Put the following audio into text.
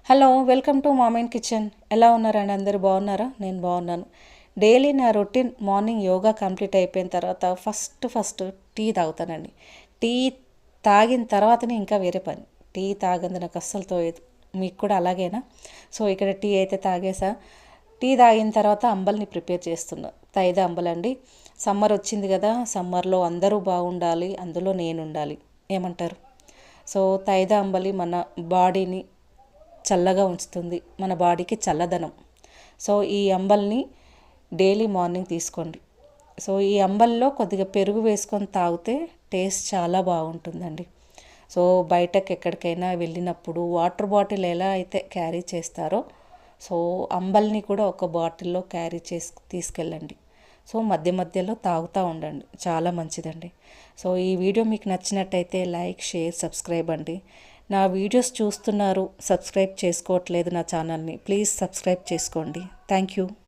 Hello, welcome to mom and kitchen. ఎలా ఉన్నారండి? అందరూ బాగున్నారా? నేను బాగున్నాను. డైలీ నా రొటీన్ మార్నింగ్ యోగా కంప్లీట్ అయిపోయిన తర్వాత ఫస్ట్ టీ తాగుతానండి. టీ తాగిన తర్వాతనే ఇంకా వేరే పని. టీ తాగంది నాకు అస్సలు తోయదు. మీకు కూడా అలాగేనా? సో ఇక్కడ టీ అయితే తాగేసా. టీ తాగిన తర్వాత అంబల్ని ప్రిపేర్ చేస్తున్నా. తైద అంబలండి. సమ్మర్ వచ్చింది కదా, సమ్మర్లో అందరూ బాగుండాలి, అందులో నేను ఉండాలి. ఏమంటారు? సో తైద అంబలి మన బాడీని చల్లగా ఉంచుతుంది, మన బాడీకి చల్లదనం. సో ఈ అంబల్ని డైలీ మార్నింగ్ తీసుకోండి. సో ఈ అంబల్లో కొద్దిగా పెరుగు వేసుకొని తాగితే టేస్ట్ చాలా బాగుంటుందండి. సో బయటకు ఎక్కడికైనా వెళ్ళినప్పుడు వాటర్ బాటిల్ ఎలా అయితే క్యారీ చేస్తారో, సో అంబల్ని కూడా ఒక బాటిల్లో క్యారీ చేసి తీసుకెళ్ళండి. సో మధ్య మధ్యలో తాగుతూ ఉండండి, చాలా మంచిదండి. సో ఈ వీడియో మీకు నచ్చినట్టయితే లైక్, షేర్, సబ్స్క్రైబ్ అండి. నా వీడియోస్ చూస్తున్నారు, సబ్స్క్రైబ్ చేసుకోవట్లేదు నా ఛానల్ని, ప్లీజ్ సబ్స్క్రైబ్ చేసుకోండి. Thank you.